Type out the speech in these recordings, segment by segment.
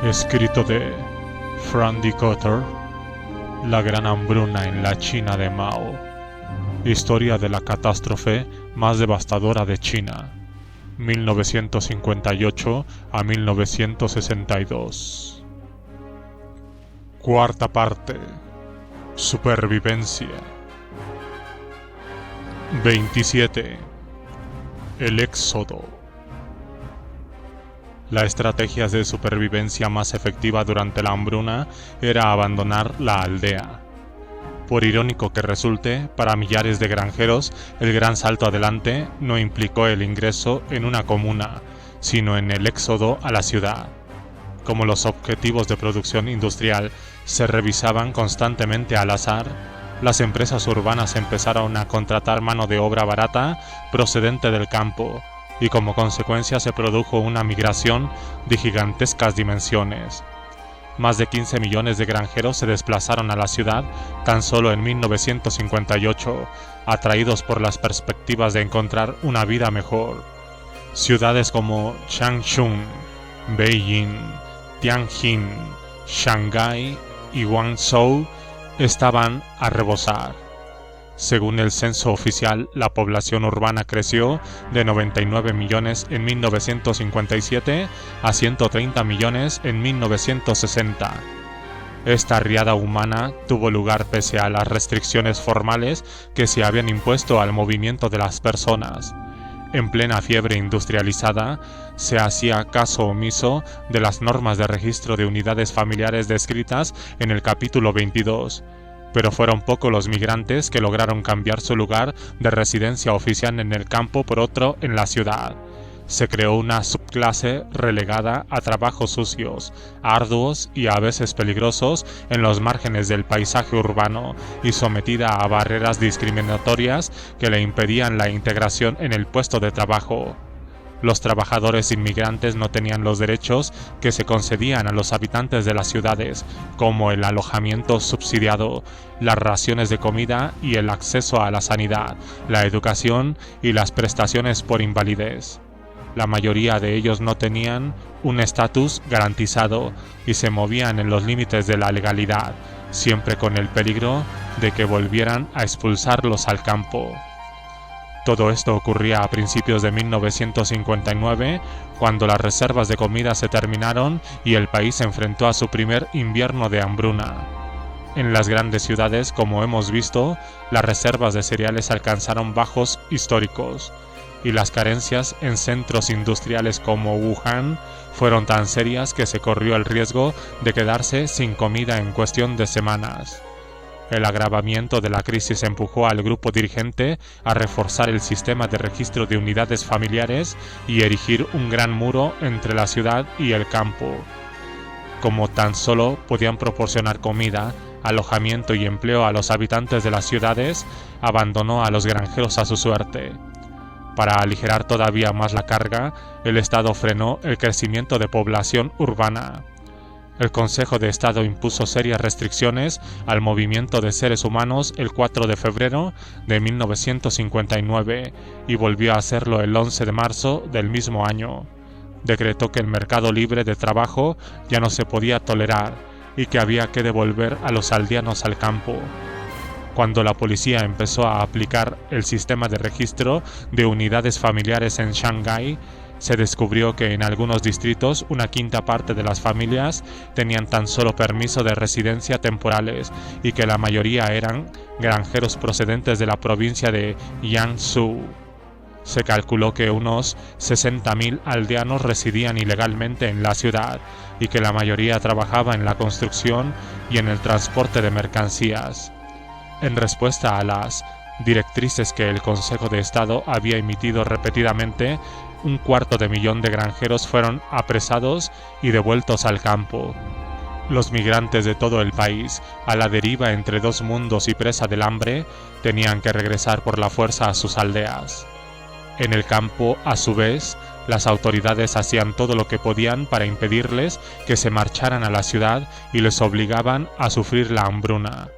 Escrito de Frank D. Cotter, La Gran Hambruna en la China de Mao. Historia de la catástrofe más devastadora de China, 1958 a 1962. Cuarta parte. Supervivencia. 27. El éxodo. La estrategia de supervivencia más efectiva durante la hambruna era abandonar la aldea. Por irónico que resulte, para millares de granjeros, el gran salto adelante no implicó el ingreso en una comuna, sino en el éxodo a la ciudad. Como los objetivos de producción industrial se revisaban constantemente al azar, las empresas urbanas empezaron a contratar mano de obra barata procedente del campo, y como consecuencia se produjo una migración de gigantescas dimensiones. Más de 15 millones de granjeros se desplazaron a la ciudad tan solo en 1958, atraídos por las perspectivas de encontrar una vida mejor. Ciudades como Changchun, Beijing, Tianjin, Shanghái y Guangzhou estaban a rebosar. Según el censo oficial, la población urbana creció de 99 millones en 1957 a 130 millones en 1960. Esta riada humana tuvo lugar pese a las restricciones formales que se habían impuesto al movimiento de las personas. En plena fiebre industrializada, se hacía caso omiso de las normas de registro de unidades familiares descritas en el capítulo 22. Pero fueron pocos los migrantes que lograron cambiar su lugar de residencia oficial en el campo por otro en la ciudad. Se creó una subclase relegada a trabajos sucios, arduos y a veces peligrosos en los márgenes del paisaje urbano y sometida a barreras discriminatorias que le impedían la integración en el puesto de trabajo. Los trabajadores inmigrantes no tenían los derechos que se concedían a los habitantes de las ciudades, como el alojamiento subsidiado, las raciones de comida y el acceso a la sanidad, la educación y las prestaciones por invalidez. La mayoría de ellos no tenían un estatus garantizado y se movían en los límites de la legalidad, siempre con el peligro de que volvieran a expulsarlos al campo. Todo esto ocurría a principios de 1959, cuando las reservas de comida se terminaron y el país se enfrentó a su primer invierno de hambruna. En las grandes ciudades, como hemos visto, las reservas de cereales alcanzaron bajos históricos, y las carencias en centros industriales como Wuhan fueron tan serias que se corrió el riesgo de quedarse sin comida en cuestión de semanas. El agravamiento de la crisis empujó al grupo dirigente a reforzar el sistema de registro de unidades familiares y erigir un gran muro entre la ciudad y el campo. Como tan solo podían proporcionar comida, alojamiento y empleo a los habitantes de las ciudades, abandonó a los granjeros a su suerte. Para aligerar todavía más la carga, el Estado frenó el crecimiento de población urbana. El Consejo de Estado impuso serias restricciones al movimiento de seres humanos el 4 de febrero de 1959 y volvió a hacerlo el 11 de marzo del mismo año. Decretó que el mercado libre de trabajo ya no se podía tolerar y que había que devolver a los aldeanos al campo. Cuando la policía empezó a aplicar el sistema de registro de unidades familiares en Shanghái, se descubrió que en algunos distritos una quinta parte de las familias tenían tan solo permiso de residencia temporales y que la mayoría eran granjeros procedentes de la provincia de Jiangsu. Se calculó que unos 60.000 aldeanos residían ilegalmente en la ciudad y que la mayoría trabajaba en la construcción y en el transporte de mercancías. En respuesta a las directrices que el Consejo de Estado había emitido repetidamente, 250.000 de granjeros fueron apresados y devueltos al campo. Los migrantes de todo el país, a la deriva entre dos mundos y presa del hambre, tenían que regresar por la fuerza a sus aldeas. En el campo, a su vez, las autoridades hacían todo lo que podían para impedirles que se marcharan a la ciudad y les obligaban a sufrir la hambruna.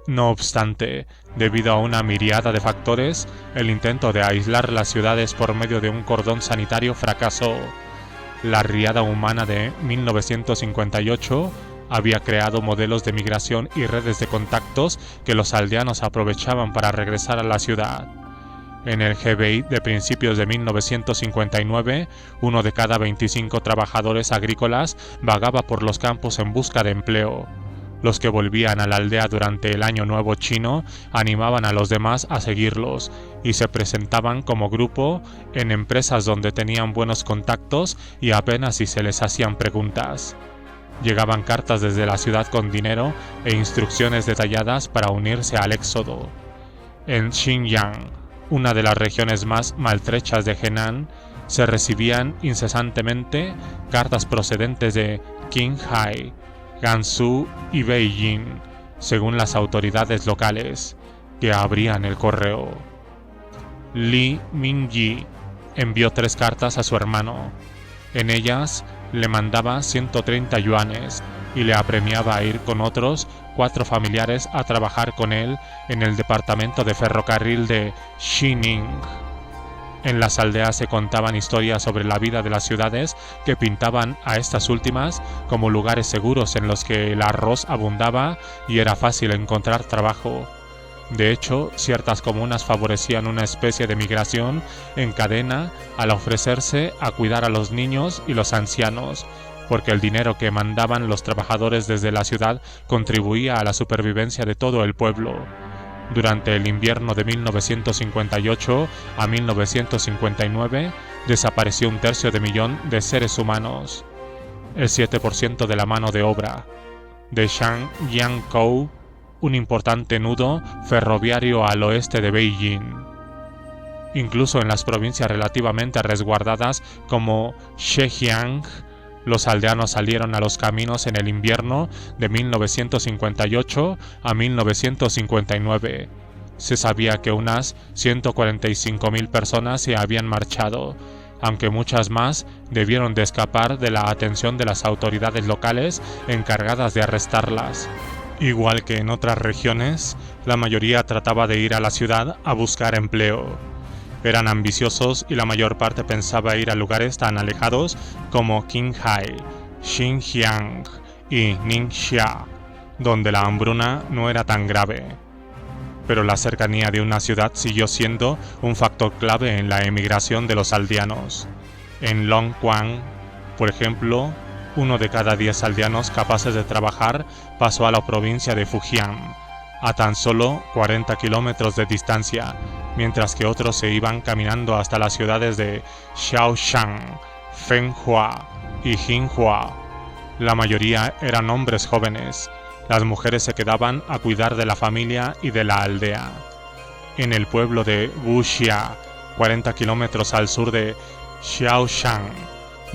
No obstante, debido a una miríada de factores, el intento de aislar las ciudades por medio de un cordón sanitario fracasó. la riada humana de 1958 había creado modelos de migración y redes de contactos que los aldeanos aprovechaban para regresar a la ciudad. En el GBI de principios de 1959, uno de cada 25 trabajadores agrícolas vagaba por los campos en busca de empleo. Los que volvían a la aldea durante el Año Nuevo chino animaban a los demás a seguirlos y se presentaban como grupo en empresas donde tenían buenos contactos y apenas si se les hacían preguntas. Llegaban cartas desde la ciudad con dinero e instrucciones detalladas para unirse al éxodo. En Xinjiang, una de las regiones más maltrechas de Henan, se recibían incesantemente cartas procedentes de Qinghai, Gansu y Beijing, según las autoridades locales, que abrían el correo. Li Mingyi envió 3 cartas a su hermano. En ellas le mandaba 130 yuanes y le apremiaba a ir con otros 4 familiares a trabajar con él en el departamento de ferrocarril de Xining. En las aldeas se contaban historias sobre la vida de las ciudades que pintaban a estas últimas como lugares seguros en los que el arroz abundaba y era fácil encontrar trabajo. De hecho, ciertas comunas favorecían una especie de migración en cadena al ofrecerse a cuidar a los niños y los ancianos, porque el dinero que mandaban los trabajadores desde la ciudad contribuía a la supervivencia de todo el pueblo. Durante el invierno de 1958 a 1959 desapareció 1/3 millón de seres humanos, el 7% de la mano de obra, de Shangjiakou, un importante nudo ferroviario al oeste de Beijing. Incluso en las provincias relativamente resguardadas como Zhejiang, los aldeanos salieron a los caminos en el invierno de 1958 a 1959. Se sabía que unas 145.000 personas se habían marchado, aunque muchas más debieron de escapar de la atención de las autoridades locales encargadas de arrestarlas. Igual que en otras regiones, la mayoría trataba de ir a la ciudad a buscar empleo. Eran ambiciosos y la mayor parte pensaba ir a lugares tan alejados como Qinghai, Xinjiang y Ningxia, donde la hambruna no era tan grave. Pero la cercanía de una ciudad siguió siendo un factor clave en la emigración de los aldeanos. En Longquang, por ejemplo, 1 de cada 10 aldeanos capaces de trabajar pasó a la provincia de Fujian, a tan solo 40 kilómetros de distancia, mientras que otros se iban caminando hasta las ciudades de Xiaoshan, Fenghua y Jinhua. La mayoría eran hombres jóvenes. Las mujeres se quedaban a cuidar de la familia y de la aldea. En el pueblo de Wuxia, 40 kilómetros al sur de Xiaoshan,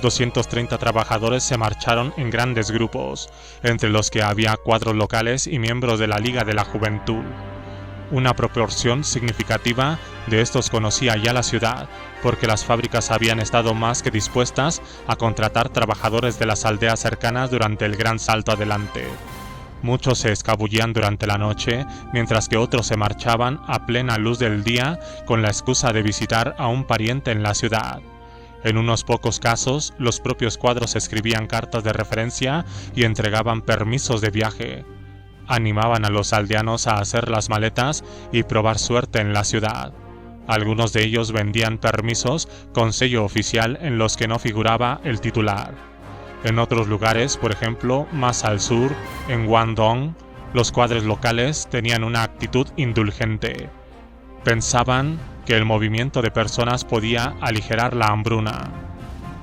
230 trabajadores se marcharon en grandes grupos, entre los que había cuadros locales y miembros de la Liga de la Juventud. Una proporción significativa de estos conocía ya la ciudad, porque las fábricas habían estado más que dispuestas a contratar trabajadores de las aldeas cercanas durante el gran salto adelante. Muchos se escabullían durante la noche, mientras que otros se marchaban a plena luz del día con la excusa de visitar a un pariente en la ciudad. En unos pocos casos, los propios cuadros escribían cartas de referencia y entregaban permisos de viaje. Animaban a los aldeanos a hacer las maletas y probar suerte en la ciudad. Algunos de ellos vendían permisos con sello oficial en los que no figuraba el titular. En otros lugares, por ejemplo, más al sur, en Guangdong, los cuadros locales tenían una actitud indulgente. Pensaban que el movimiento de personas podía aligerar la hambruna.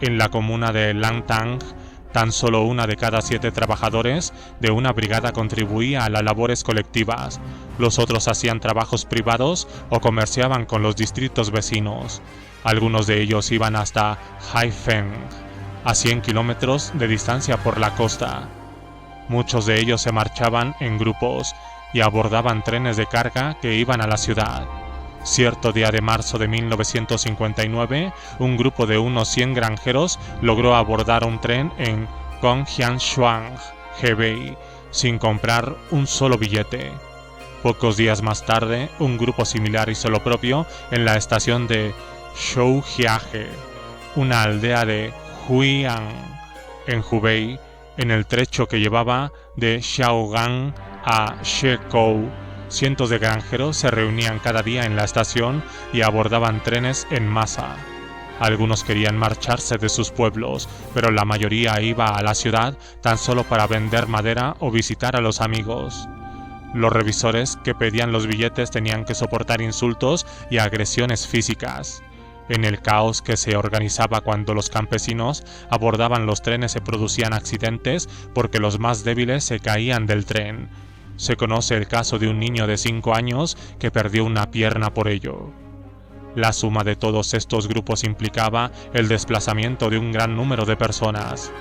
En la comuna de Langtang, tan solo 1 de cada 7 trabajadores de una brigada contribuía a las labores colectivas. Los otros hacían trabajos privados o comerciaban con los distritos vecinos. Algunos de ellos iban hasta Haifeng, a 100 kilómetros de distancia por la costa. Muchos de ellos se marchaban en grupos y abordaban trenes de carga que iban a la ciudad. Cierto día de marzo de 1959, un grupo de unos 100 granjeros logró abordar un tren en Gongjianshuang, Hebei, sin comprar un solo billete. Pocos días más tarde, un grupo similar hizo lo propio en la estación de Shoujiaje, una aldea de Hui'an, en Hubei, en el trecho que llevaba de Xiaogan a Shekou. Cientos de granjeros se reunían cada día en la estación y abordaban trenes en masa. Algunos querían marcharse de sus pueblos, pero la mayoría iba a la ciudad tan solo para vender madera o visitar a los amigos. Los revisores que pedían los billetes tenían que soportar insultos y agresiones físicas. En el caos que se organizaba cuando los campesinos abordaban los trenes se producían accidentes porque los más débiles se caían del tren. Se conoce el caso de un niño de 5 años que perdió una pierna por ello. La suma de todos estos grupos implicaba el desplazamiento de un gran número de personas.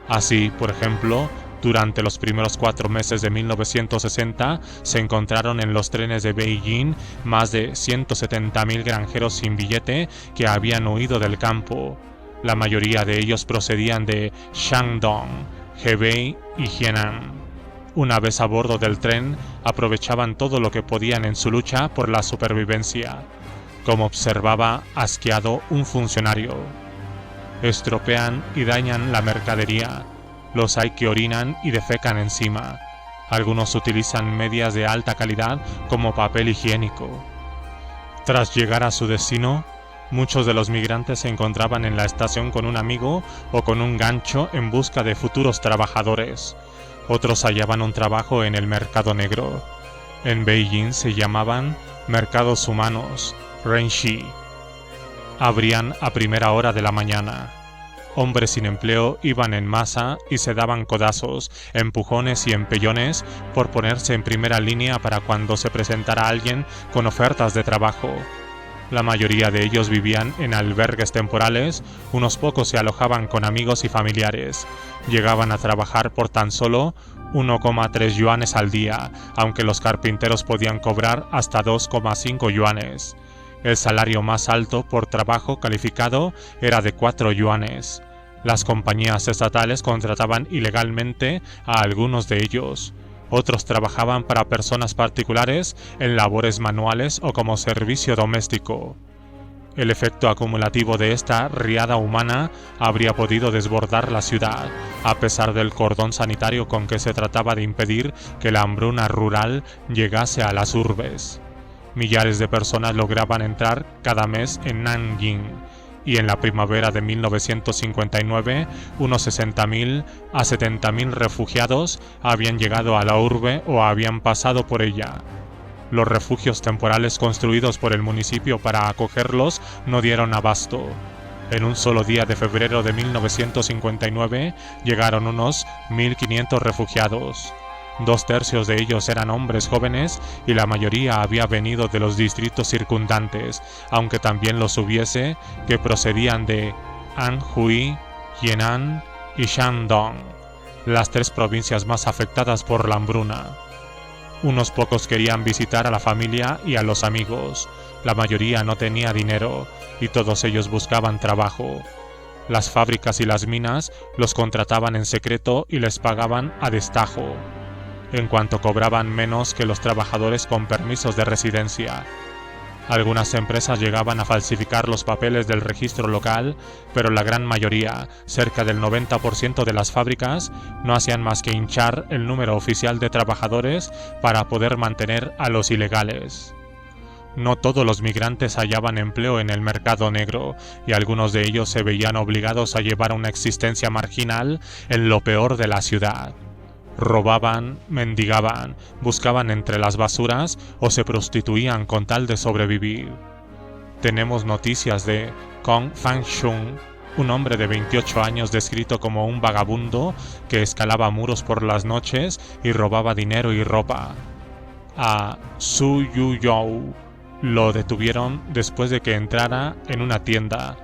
Así, por ejemplo, durante los primeros 4 meses de 1960 se encontraron en los trenes de Beijing más de 170.000 granjeros sin billete que habían huido del campo. La mayoría de ellos procedían de Shandong, Hebei y Henan. Una vez a bordo del tren, aprovechaban todo lo que podían en su lucha por la supervivencia, como observaba asqueado un funcionario. Estropean y dañan la mercadería. Los hay que orinan y defecan encima. Algunos utilizan medias de alta calidad como papel higiénico. Tras llegar a su destino, muchos de los migrantes se encontraban en la estación con un amigo o con un gancho en busca de futuros trabajadores. Otros hallaban un trabajo en el mercado negro. En Beijing se llamaban mercados humanos, Renxi. Abrían a primera hora de la mañana. Hombres sin empleo iban en masa y se daban codazos, empujones y empellones por ponerse en primera línea para cuando se presentara alguien con ofertas de trabajo. La mayoría de ellos vivían en albergues temporales, unos pocos se alojaban con amigos y familiares. Llegaban a trabajar por tan solo 1,3 yuanes al día, aunque los carpinteros podían cobrar hasta 2,5 yuanes. El salario más alto por trabajo calificado era de 4 yuanes. Las compañías estatales contrataban ilegalmente a algunos de ellos. Otros trabajaban para personas particulares en labores manuales o como servicio doméstico. El efecto acumulativo de esta riada humana habría podido desbordar la ciudad, a pesar del cordón sanitario con que se trataba de impedir que la hambruna rural llegase a las urbes. Millares de personas lograban entrar cada mes en Nanjing, y en la primavera de 1959, unos 60.000 a 70.000 refugiados habían llegado a la urbe o habían pasado por ella. Los refugios temporales construidos por el municipio para acogerlos no dieron abasto. En un solo día de febrero de 1959 llegaron unos 1.500 refugiados. 2/3 de ellos eran hombres jóvenes y la mayoría había venido de los distritos circundantes, aunque también los hubiese que procedían de Anhui, Henan y Shandong, las 3 provincias más afectadas por la hambruna. Unos pocos querían visitar a la familia y a los amigos, la mayoría no tenía dinero y todos ellos buscaban trabajo. Las fábricas y las minas los contrataban en secreto y les pagaban a destajo, en cuanto cobraban menos que los trabajadores con permisos de residencia. Algunas empresas llegaban a falsificar los papeles del registro local, pero la gran mayoría, cerca del 90% de las fábricas, no hacían más que hinchar el número oficial de trabajadores para poder mantener a los ilegales. No todos los migrantes hallaban empleo en el mercado negro, y algunos de ellos se veían obligados a llevar una existencia marginal en lo peor de la ciudad. Robaban, mendigaban, buscaban entre las basuras o se prostituían con tal de sobrevivir. Tenemos noticias de Kong Fangshun, un hombre de 28 años descrito como un vagabundo que escalaba muros por las noches y robaba dinero y ropa. A Su Yuyou lo detuvieron después de que entrara en una tienda,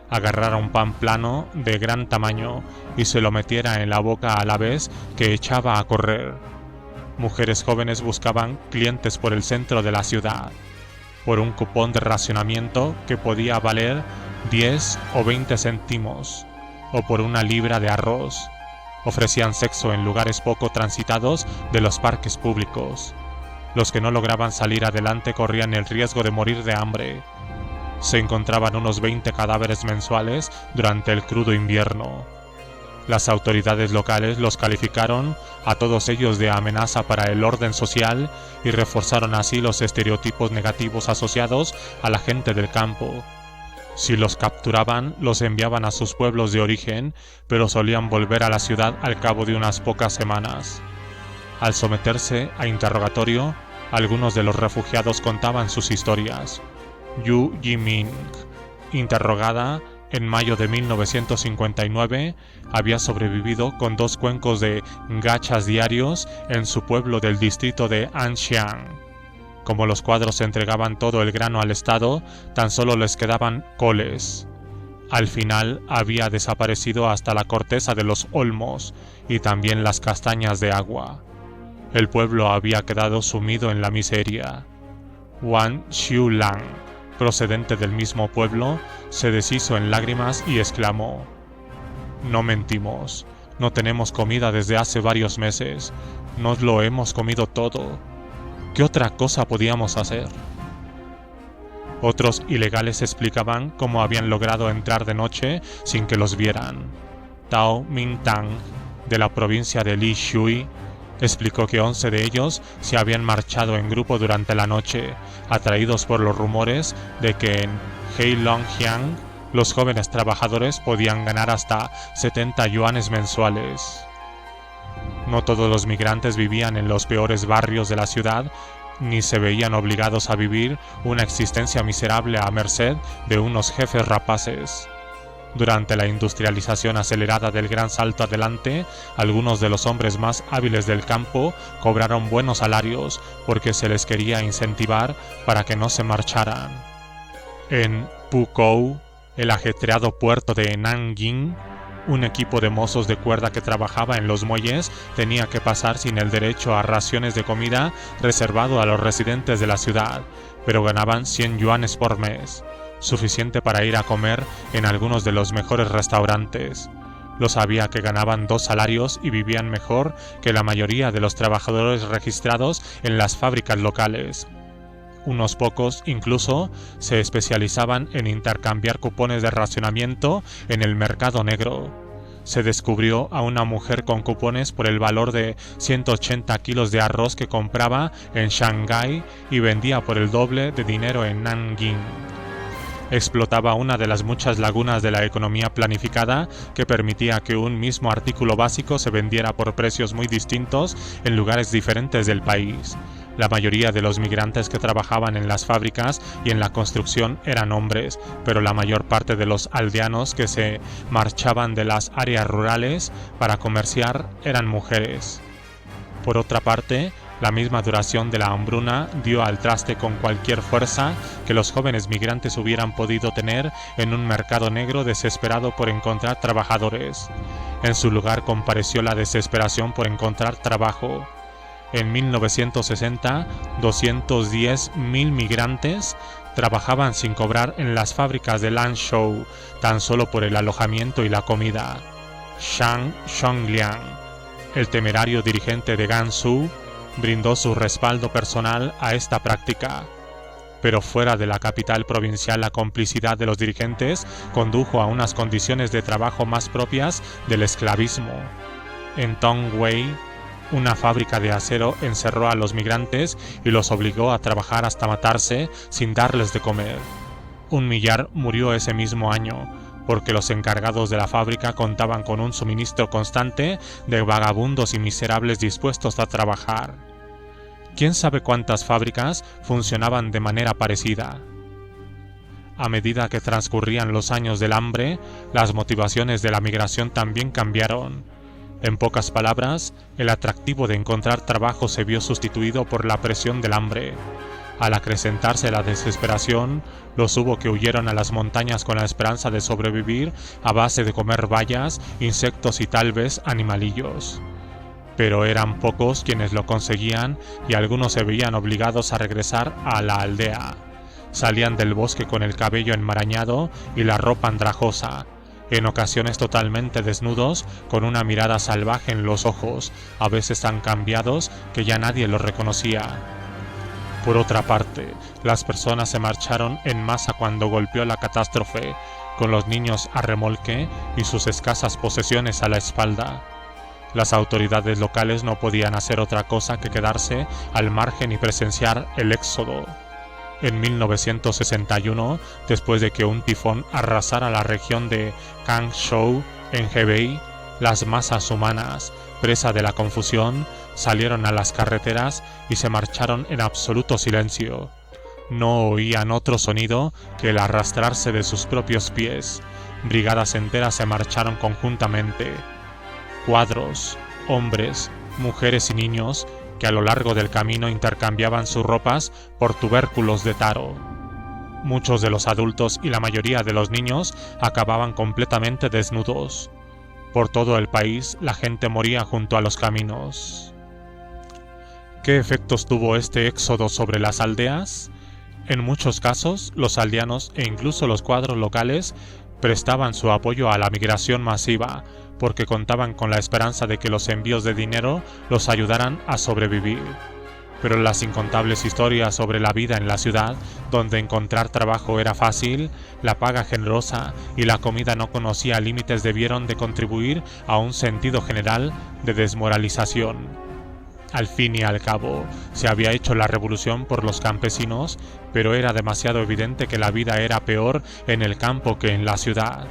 agarrara un pan plano de gran tamaño y se lo metiera en la boca a la vez que echaba a correr. Mujeres jóvenes buscaban clientes por el centro de la ciudad, por un cupón de racionamiento que podía valer 10 o 20 céntimos, o por una libra de arroz. Ofrecían sexo en lugares poco transitados de los parques públicos. Los que no lograban salir adelante corrían el riesgo de morir de hambre. Se encontraban unos 20 cadáveres mensuales durante el crudo invierno. Las autoridades locales los calificaron a todos ellos de amenaza para el orden social y reforzaron así los estereotipos negativos asociados a la gente del campo. Si los capturaban, los enviaban a sus pueblos de origen, pero solían volver a la ciudad al cabo de unas pocas semanas. Al someterse a interrogatorio, algunos de los refugiados contaban sus historias. Yu Yiming, interrogada en mayo de 1959, había sobrevivido con 2 cuencos de gachas diarios en su pueblo del distrito de Anxiang. Como los cuadros entregaban todo el grano al Estado, tan solo les quedaban coles. Al final había desaparecido hasta la corteza de los olmos y también las castañas de agua. El pueblo había quedado sumido en la miseria. Wang Xiulang, procedente del mismo pueblo, se deshizo en lágrimas y exclamó: «No mentimos, no tenemos comida desde hace varios meses, nos lo hemos comido todo. ¿Qué otra cosa podíamos hacer?». Otros ilegales explicaban cómo habían logrado entrar de noche sin que los vieran. Tao Mingtang, de la provincia de Li Shui, explicó que 11 de ellos se habían marchado en grupo durante la noche, atraídos por los rumores de que en Heilongjiang los jóvenes trabajadores podían ganar hasta 70 yuanes mensuales. No todos los migrantes vivían en los peores barrios de la ciudad, ni se veían obligados a vivir una existencia miserable a merced de unos jefes rapaces. Durante la industrialización acelerada del Gran Salto Adelante, algunos de los hombres más hábiles del campo cobraron buenos salarios porque se les quería incentivar para que no se marcharan. En Pukou, el ajetreado puerto de Nanjing, un equipo de mozos de cuerda que trabajaba en los muelles tenía que pasar sin el derecho a raciones de comida reservado a los residentes de la ciudad, pero ganaban 100 yuanes por mes, suficiente para ir a comer en algunos de los mejores restaurantes. Lo sabía que ganaban 2 salarios y vivían mejor que la mayoría de los trabajadores registrados en las fábricas locales. Unos pocos incluso se especializaban en intercambiar cupones de racionamiento en el mercado negro. Se descubrió a una mujer con cupones por el valor de 180 kilos de arroz que compraba en Shanghái y vendía por el doble de dinero en Nanjing. Explotaba una de las muchas lagunas de la economía planificada que permitía que un mismo artículo básico se vendiera por precios muy distintos en lugares diferentes del país. La mayoría de los migrantes que trabajaban en las fábricas y en la construcción eran hombres, pero la mayor parte de los aldeanos que se marchaban de las áreas rurales para comerciar eran mujeres. Por otra parte, la misma duración de la hambruna dio al traste con cualquier fuerza que los jóvenes migrantes hubieran podido tener en un mercado negro desesperado por encontrar trabajadores. En su lugar compareció la desesperación por encontrar trabajo. En 1960, 210.000 migrantes trabajaban sin cobrar en las fábricas de Lanzhou, tan solo por el alojamiento y la comida. Zhang Zhongliang, el temerario dirigente de Gansu, brindó su respaldo personal a esta práctica. Pero fuera de la capital provincial, la complicidad de los dirigentes condujo a unas condiciones de trabajo más propias del esclavismo. En Tongwei, una fábrica de acero encerró a los migrantes y los obligó a trabajar hasta matarse sin darles de comer. 1 millar murió ese mismo año, porque los encargados de la fábrica contaban con un suministro constante de vagabundos y miserables dispuestos a trabajar. ¿Quién sabe cuántas fábricas funcionaban de manera parecida? A medida que transcurrían los años del hambre, las motivaciones de la migración también cambiaron. En pocas palabras, el atractivo de encontrar trabajo se vio sustituido por la presión del hambre. Al acrecentarse la desesperación, los hubo que huyeron a las montañas con la esperanza de sobrevivir a base de comer bayas, insectos y tal vez animalillos. Pero eran pocos quienes lo conseguían y algunos se veían obligados a regresar a la aldea. Salían del bosque con el cabello enmarañado y la ropa andrajosa, en ocasiones totalmente desnudos, con una mirada salvaje en los ojos, a veces tan cambiados que ya nadie los reconocía. Por otra parte, las personas se marcharon en masa cuando golpeó la catástrofe, con los niños a remolque y sus escasas posesiones a la espalda. Las autoridades locales no podían hacer otra cosa que quedarse al margen y presenciar el éxodo. En 1961, después de que un tifón arrasara la región de Kangshou en Hebei, las masas humanas, presa de la confusión, salieron a las carreteras y se marcharon en absoluto silencio. No oían otro sonido que el arrastrarse de sus propios pies. Brigadas enteras se marcharon conjuntamente. Cuadros, hombres, mujeres y niños que a lo largo del camino intercambiaban sus ropas por tubérculos de taro. Muchos de los adultos y la mayoría de los niños acababan completamente desnudos. Por todo el país la gente moría junto a los caminos. ¿Qué efectos tuvo este éxodo sobre las aldeas? En muchos casos, los aldeanos e incluso los cuadros locales prestaban su apoyo a la migración masiva, porque contaban con la esperanza de que los envíos de dinero los ayudaran a sobrevivir. Pero las incontables historias sobre la vida en la ciudad, donde encontrar trabajo era fácil, la paga generosa y la comida no conocía límites, debieron de contribuir a un sentido general de desmoralización. Al fin y al cabo, se había hecho la revolución por los campesinos, pero era demasiado evidente que la vida era peor en el campo que en la ciudad.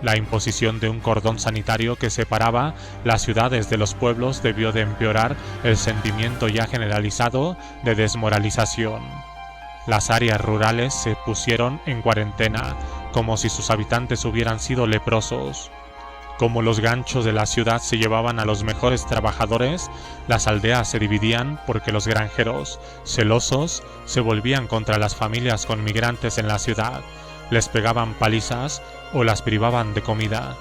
La imposición de un cordón sanitario que separaba las ciudades de los pueblos debió de empeorar el sentimiento ya generalizado de desmoralización. Las áreas rurales se pusieron en cuarentena, como si sus habitantes hubieran sido leprosos. Como los ganchos de la ciudad se llevaban a los mejores trabajadores, las aldeas se dividían porque los granjeros, celosos, se volvían contra las familias con migrantes en la ciudad, les pegaban palizas o las privaban de comida.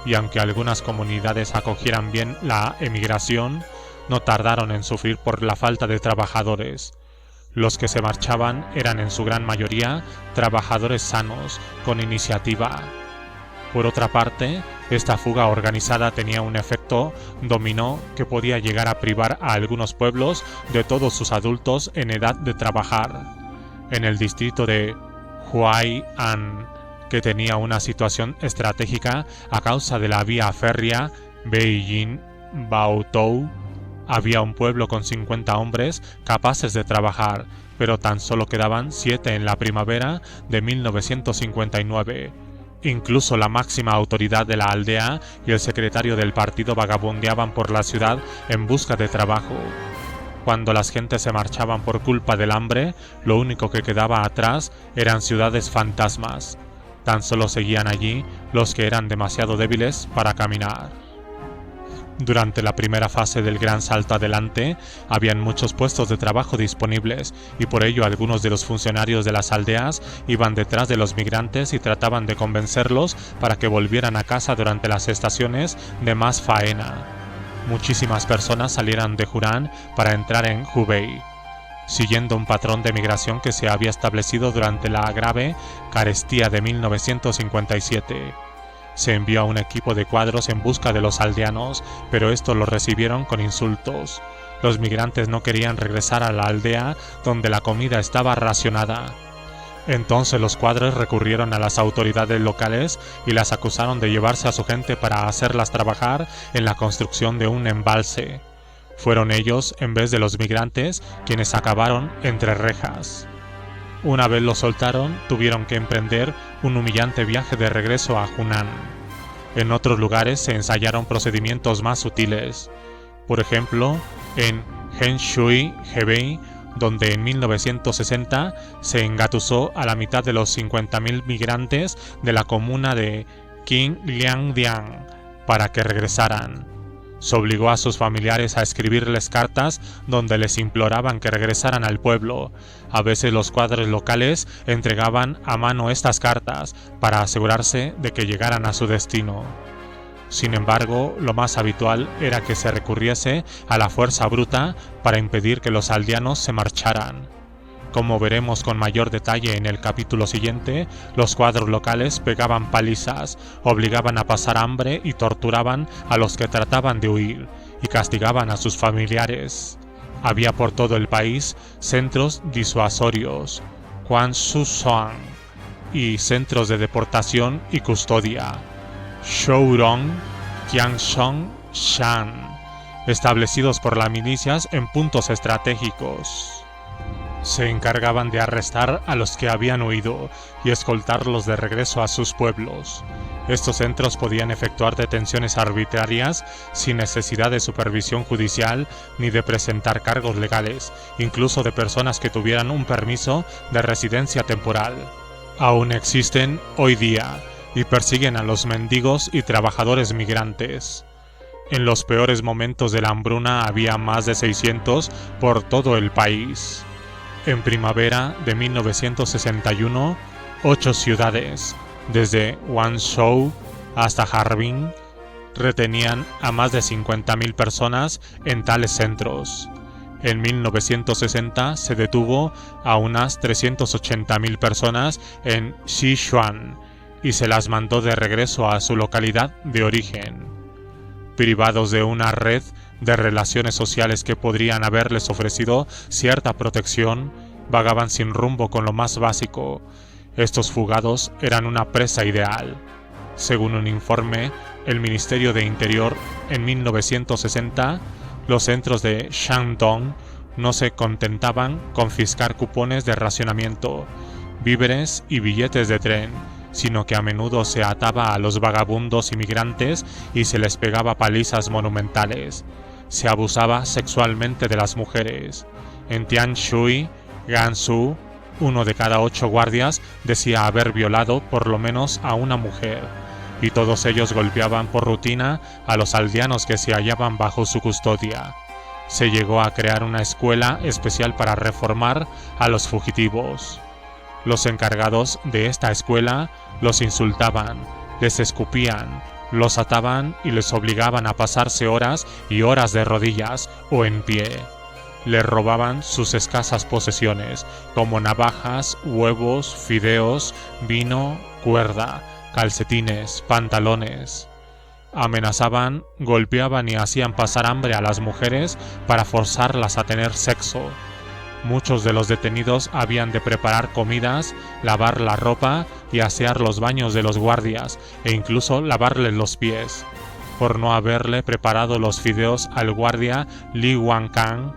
Y aunque algunas comunidades acogieran bien la emigración, no tardaron en sufrir por la falta de trabajadores. Los que se marchaban eran en su gran mayoría trabajadores sanos, con iniciativa. Por otra parte, esta fuga organizada tenía un efecto dominó que podía llegar a privar a algunos pueblos de todos sus adultos en edad de trabajar. En el distrito de Huai'an, que tenía una situación estratégica a causa de la vía férrea Beijing-Baotou, había un pueblo con 50 hombres capaces de trabajar, pero tan solo quedaban 7 en la primavera de 1959. Incluso la máxima autoridad de la aldea y el secretario del partido vagabundeaban por la ciudad en busca de trabajo. Cuando las gentes se marchaban por culpa del hambre, lo único que quedaba atrás eran ciudades fantasmas. Tan solo seguían allí los que eran demasiado débiles para caminar. Durante la primera fase del gran salto adelante, habían muchos puestos de trabajo disponibles, y por ello algunos de los funcionarios de las aldeas iban detrás de los migrantes y trataban de convencerlos para que volvieran a casa durante las estaciones de más faena. Muchísimas personas salieron de Hunan para entrar en Hubei, siguiendo un patrón de migración que se había establecido durante la grave carestía de 1957. Se envió a un equipo de cuadros en busca de los aldeanos, pero estos los recibieron con insultos. Los migrantes no querían regresar a la aldea donde la comida estaba racionada. Entonces los cuadros recurrieron a las autoridades locales y las acusaron de llevarse a su gente para hacerlas trabajar en la construcción de un embalse. Fueron ellos, en vez de los migrantes, quienes acabaron entre rejas. Una vez los soltaron, tuvieron que emprender un humillante viaje de regreso a Hunan. En otros lugares se ensayaron procedimientos más sutiles. Por ejemplo, en Henshui, Hebei, donde en 1960 se engatusó a la mitad de los 50.000 migrantes de la comuna de Qingliangdian para que regresaran. Se obligó a sus familiares a escribirles cartas donde les imploraban que regresaran al pueblo. A veces los cuadros locales entregaban a mano estas cartas para asegurarse de que llegaran a su destino. Sin embargo, lo más habitual era que se recurriese a la fuerza bruta para impedir que los aldeanos se marcharan. Como veremos con mayor detalle en el capítulo siguiente, los cuadros locales pegaban palizas, obligaban a pasar hambre y torturaban a los que trataban de huir, y castigaban a sus familiares. Había por todo el país centros disuasorios, Kwansusoan, y centros de deportación y custodia, Shourong, Qiangsong, Shan, establecidos por las milicias en puntos estratégicos. Se encargaban de arrestar a los que habían huido y escoltarlos de regreso a sus pueblos. Estos centros podían efectuar detenciones arbitrarias sin necesidad de supervisión judicial ni de presentar cargos legales, incluso de personas que tuvieran un permiso de residencia temporal. Aún existen hoy día y persiguen a los mendigos y trabajadores migrantes. En los peores momentos de la hambruna había más de 600 por todo el país. En primavera de 1961, 8 ciudades, desde Guangzhou hasta Harbin, retenían a más de 50.000 personas en tales centros. En 1960 se detuvo a unas 380.000 personas en Sichuan y se las mandó de regreso a su localidad de origen. Privados de una red de relaciones sociales que podrían haberles ofrecido cierta protección, vagaban sin rumbo con lo más básico. Estos fugados eran una presa ideal. Según un informe, el Ministerio de Interior, en 1960, los centros de Shandong no se contentaban con fiscar cupones de racionamiento, víveres y billetes de tren, sino que a menudo se ataba a los vagabundos inmigrantes y se les pegaba palizas monumentales. Se abusaba sexualmente de las mujeres. En Tianshui, Gansu, 1 de cada 8 guardias decía haber violado por lo menos a una mujer, y todos ellos golpeaban por rutina a los aldeanos que se hallaban bajo su custodia. Se llegó a crear una escuela especial para reformar a los fugitivos. Los encargados de esta escuela los insultaban, les escupían, los ataban y les obligaban a pasarse horas y horas de rodillas o en pie. Les robaban sus escasas posesiones, como navajas, huevos, fideos, vino, cuerda, calcetines, pantalones. Amenazaban, golpeaban y hacían pasar hambre a las mujeres para forzarlas a tener sexo. Muchos de los detenidos habían de preparar comidas, lavar la ropa y asear los baños de los guardias e incluso lavarles los pies. Por no haberle preparado los fideos al guardia Li Wankang,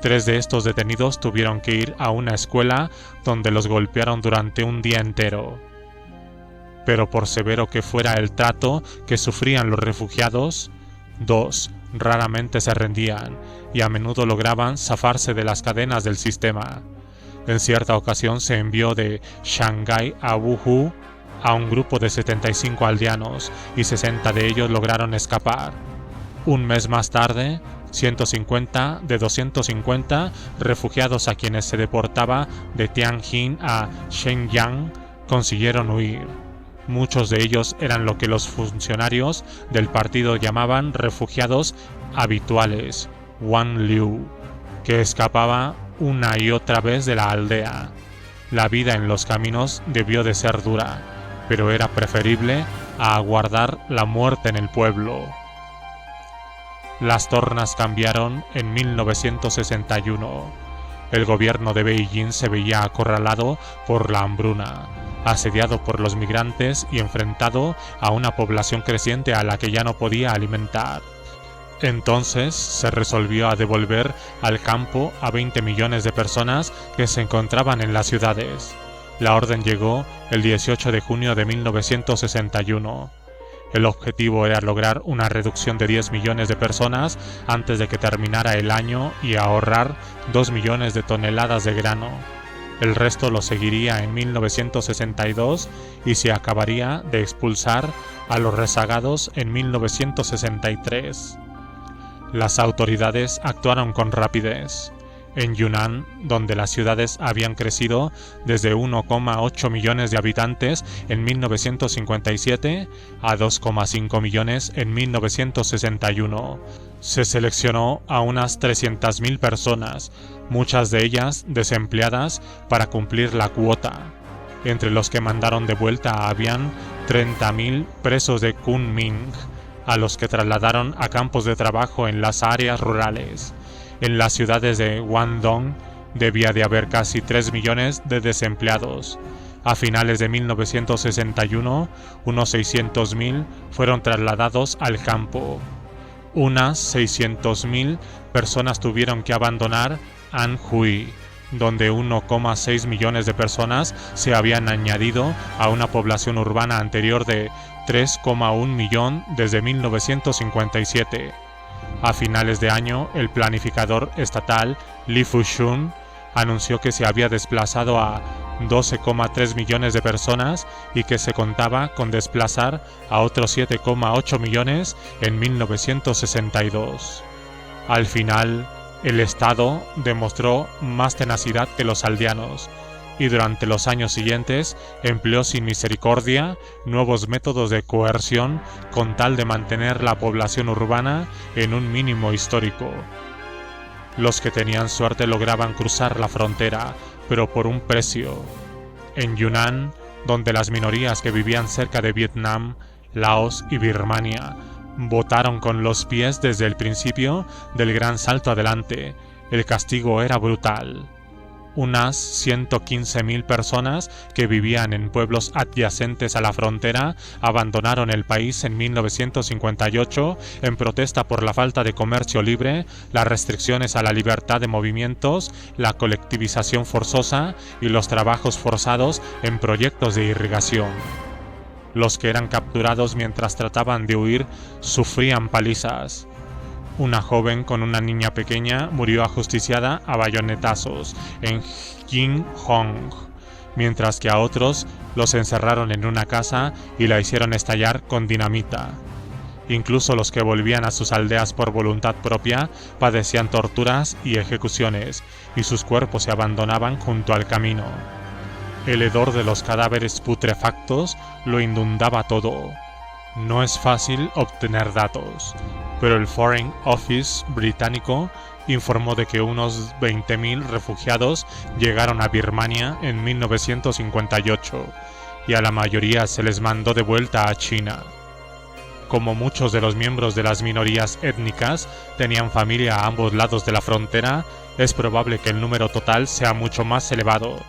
3 de estos detenidos tuvieron que ir a una escuela donde los golpearon durante un día entero. Pero por severo que fuera el trato que sufrían los refugiados, 2 raramente se rendían y a menudo lograban zafarse de las cadenas del sistema. En cierta ocasión se envió de Shanghái a Wuhu a un grupo de 75 aldeanos y 60 de ellos lograron escapar. Un mes más tarde, 150 de 250 refugiados a quienes se deportaba de Tianjin a Shenyang consiguieron huir. Muchos de ellos eran lo que los funcionarios del partido llamaban refugiados habituales, Wan Liu, que escapaba una y otra vez de la aldea. La vida en los caminos debió de ser dura, pero era preferible a aguardar la muerte en el pueblo. Las tornas cambiaron en 1961. El gobierno de Beijing se veía acorralado por la hambruna, asediado por los migrantes y enfrentado a una población creciente a la que ya no podía alimentar. Entonces se resolvió a devolver al campo a 20 millones de personas que se encontraban en las ciudades. La orden llegó el 18 de junio de 1961. El objetivo era lograr una reducción de 10 millones de personas antes de que terminara el año y ahorrar 2 millones de toneladas de grano. El resto lo seguiría en 1962 y se acabaría de expulsar a los rezagados en 1963. Las autoridades actuaron con rapidez. En Yunnan, donde las ciudades habían crecido desde 1,8 millones de habitantes en 1957 a 2,5 millones en 1961, se seleccionó a unas 300.000 personas, muchas de ellas desempleadas, para cumplir la cuota. Entre los que mandaron de vuelta habían 30.000 presos de Kunming, a los que trasladaron a campos de trabajo en las áreas rurales. En las ciudades de Guangdong debía de haber casi 3 millones de desempleados. A finales de 1961, unos 600.000 fueron trasladados al campo. Unas 600.000 personas tuvieron que abandonar Anhui, donde 1,6 millones de personas se habían añadido a una población urbana anterior de 3,1 millón desde 1957. A finales de año, el planificador estatal Li Fushun anunció que se había desplazado a 12,3 millones de personas y que se contaba con desplazar a otros 7,8 millones en 1962. Al final, el Estado demostró más tenacidad que los aldeanos y durante los años siguientes empleó sin misericordia nuevos métodos de coerción con tal de mantener la población urbana en un mínimo histórico. Los que tenían suerte lograban cruzar la frontera, pero por un precio. En Yunnan, donde las minorías que vivían cerca de Vietnam, Laos y Birmania votaron con los pies desde el principio del gran salto adelante, el castigo era brutal. Unas 115.000 personas que vivían en pueblos adyacentes a la frontera abandonaron el país en 1958 en protesta por la falta de comercio libre, las restricciones a la libertad de movimientos, la colectivización forzosa y los trabajos forzados en proyectos de irrigación. Los que eran capturados mientras trataban de huir sufrían palizas. Una joven con una niña pequeña murió ajusticiada a bayonetazos en Jinhong, mientras que a otros los encerraron en una casa y la hicieron estallar con dinamita. Incluso los que volvían a sus aldeas por voluntad propia padecían torturas y ejecuciones, y sus cuerpos se abandonaban junto al camino. El hedor de los cadáveres putrefactos lo inundaba todo. No es fácil obtener datos, pero el Foreign Office británico informó de que unos 20.000 refugiados llegaron a Birmania en 1958 y a la mayoría se les mandó de vuelta a China. Como muchos de los miembros de las minorías étnicas tenían familia a ambos lados de la frontera, es probable que el número total sea mucho más elevado.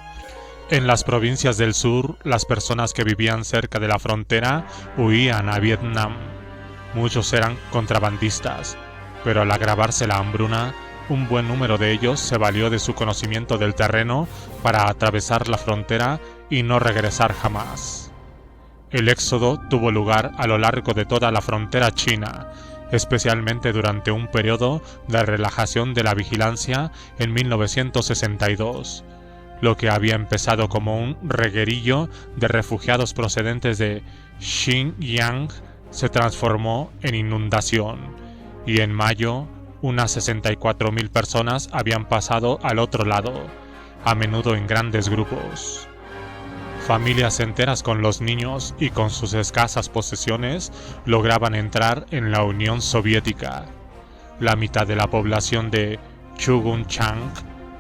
En las provincias del sur, las personas que vivían cerca de la frontera huían a Vietnam. Muchos eran contrabandistas, pero al agravarse la hambruna, un buen número de ellos se valió de su conocimiento del terreno para atravesar la frontera y no regresar jamás. El éxodo tuvo lugar a lo largo de toda la frontera china, especialmente durante un periodo de relajación de la vigilancia en 1962. Lo que había empezado como un reguerillo de refugiados procedentes de Xinjiang se transformó en inundación, y en mayo unas 64.000 personas habían pasado al otro lado, a menudo en grandes grupos. Familias enteras con los niños y con sus escasas posesiones lograban entrar en la Unión Soviética. La mitad de la población de Chugunchang,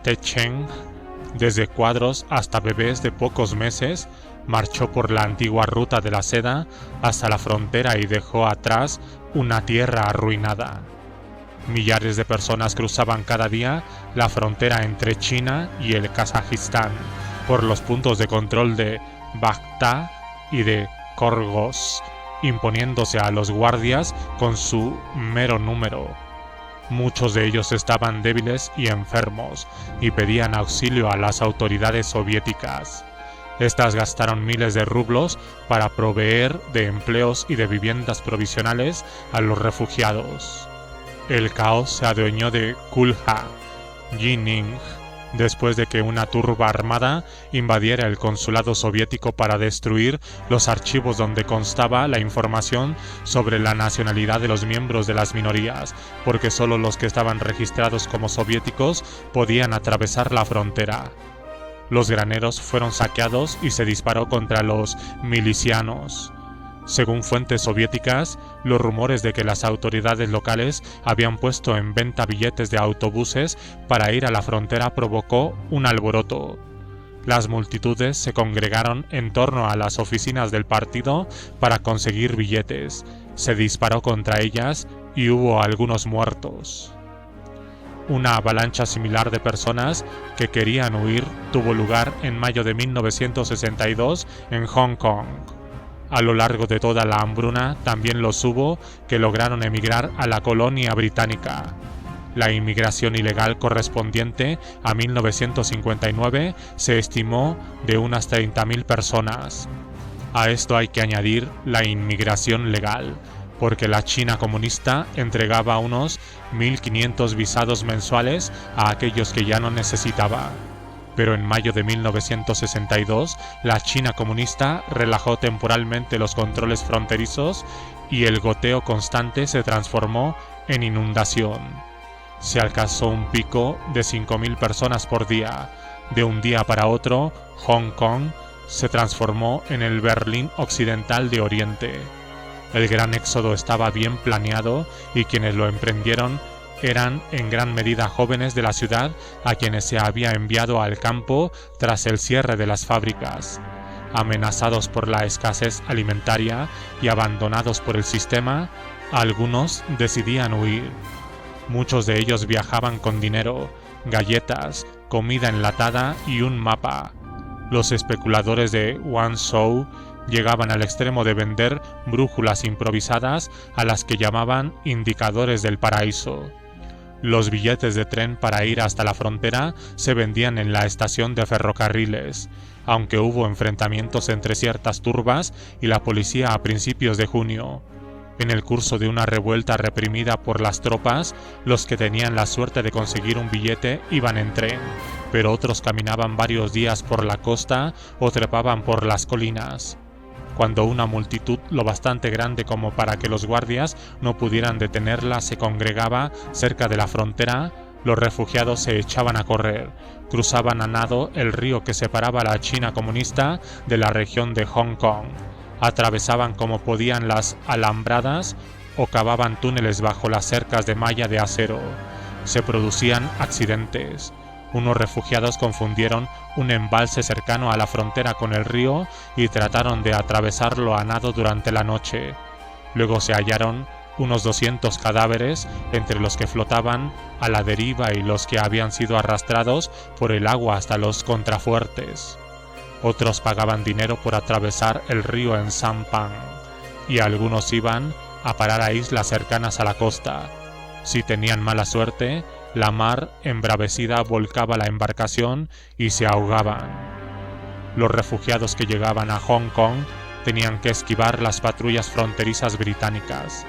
Techeng, desde cuadros hasta bebés de pocos meses, marchó por la antigua ruta de la seda hasta la frontera y dejó atrás una tierra arruinada. Millares de personas cruzaban cada día la frontera entre China y el Kazajistán por los puntos de control de Bakhta y de Korgos, imponiéndose a los guardias con su mero número. Muchos de ellos estaban débiles y enfermos y pedían auxilio a las autoridades soviéticas. Estas gastaron miles de rublos para proveer de empleos y de viviendas provisionales a los refugiados. El caos se adueñó de Kulja, Jining, después de que una turba armada invadiera el consulado soviético para destruir los archivos donde constaba la información sobre la nacionalidad de los miembros de las minorías, porque solo los que estaban registrados como soviéticos podían atravesar la frontera. Los graneros fueron saqueados y se disparó contra los milicianos. Según fuentes soviéticas, los rumores de que las autoridades locales habían puesto en venta billetes de autobuses para ir a la frontera provocó un alboroto. Las multitudes se congregaron en torno a las oficinas del partido para conseguir billetes. Se disparó contra ellas y hubo algunos muertos. Una avalancha similar de personas que querían huir tuvo lugar en mayo de 1962 en Hong Kong. A lo largo de toda la hambruna también los hubo que lograron emigrar a la colonia británica. La inmigración ilegal correspondiente a 1959 se estimó de unas 30.000 personas. A esto hay que añadir la inmigración legal, porque la China comunista entregaba unos 1.500 visados mensuales a aquellos que ya no necesitaba. Pero en mayo de 1962, la China comunista relajó temporalmente los controles fronterizos y el goteo constante se transformó en inundación. Se alcanzó un pico de 5.000 personas por día. De un día para otro, Hong Kong se transformó en el Berlín occidental de Oriente. El gran éxodo estaba bien planeado y quienes lo emprendieron eran en gran medida jóvenes de la ciudad a quienes se había enviado al campo tras el cierre de las fábricas. Amenazados por la escasez alimentaria y abandonados por el sistema, algunos decidían huir. Muchos de ellos viajaban con dinero, galletas, comida enlatada y un mapa. Los especuladores de Guangzhou llegaban al extremo de vender brújulas improvisadas a las que llamaban indicadores del paraíso. Los billetes de tren para ir hasta la frontera se vendían en la estación de ferrocarriles, aunque hubo enfrentamientos entre ciertas turbas y la policía a principios de junio. En el curso de una revuelta reprimida por las tropas, los que tenían la suerte de conseguir un billete iban en tren, pero otros caminaban varios días por la costa o trepaban por las colinas. Cuando una multitud lo bastante grande como para que los guardias no pudieran detenerla se congregaba cerca de la frontera, los refugiados se echaban a correr, cruzaban a nado el río que separaba a la China comunista de la región de Hong Kong, atravesaban como podían las alambradas o cavaban túneles bajo las cercas de malla de acero. Se producían accidentes. Unos refugiados confundieron un embalse cercano a la frontera con el río y trataron de atravesarlo a nado durante la noche. Luego se hallaron unos 200 cadáveres, entre los que flotaban a la deriva y los que habían sido arrastrados por el agua hasta los contrafuertes. Otros pagaban dinero por atravesar el río en Sampan, y algunos iban a parar a islas cercanas a la costa. Si tenían mala suerte, la mar embravecida volcaba la embarcación y se ahogaban. Los refugiados que llegaban a Hong Kong tenían que esquivar las patrullas fronterizas británicas.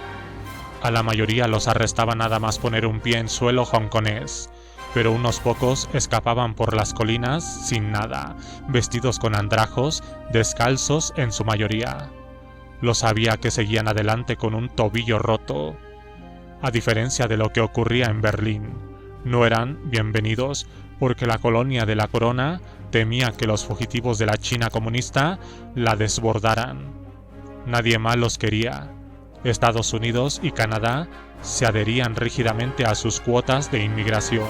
A la mayoría los arrestaba nada más poner un pie en suelo hongkonés, pero unos pocos escapaban por las colinas sin nada, vestidos con andrajos, descalzos en su mayoría. Los había que seguían adelante con un tobillo roto. A diferencia de lo que ocurría en Berlín, no eran bienvenidos porque la colonia de la Corona temía que los fugitivos de la China comunista la desbordaran. Nadie más los quería. Estados Unidos y Canadá se adherían rígidamente a sus cuotas de inmigración,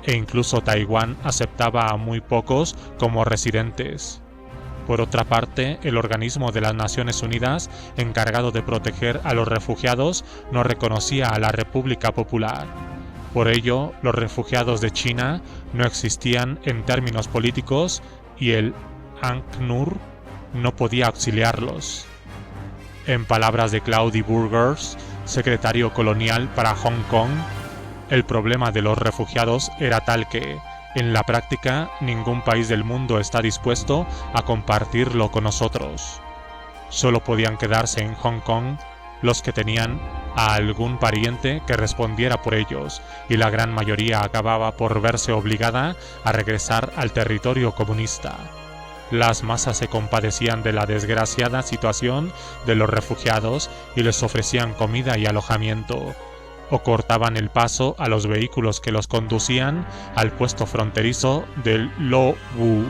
e incluso Taiwán aceptaba a muy pocos como residentes. Por otra parte, el organismo de las Naciones Unidas, encargado de proteger a los refugiados, no reconocía a la República Popular. Por ello, los refugiados de China no existían en términos políticos y el ACNUR no podía auxiliarlos. En palabras de Claude Burgers, secretario colonial para Hong Kong, el problema de los refugiados era tal que, en la práctica, ningún país del mundo está dispuesto a compartirlo con nosotros. Solo podían quedarse en Hong Kong los que tenían a algún pariente que respondiera por ellos, y la gran mayoría acababa por verse obligada a regresar al territorio comunista. Las masas se compadecían de la desgraciada situación de los refugiados y les ofrecían comida y alojamiento, o cortaban el paso a los vehículos que los conducían al puesto fronterizo del Lo Wu.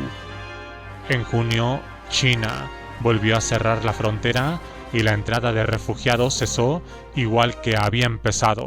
En junio, China volvió a cerrar la frontera y la entrada de refugiados cesó igual que había empezado.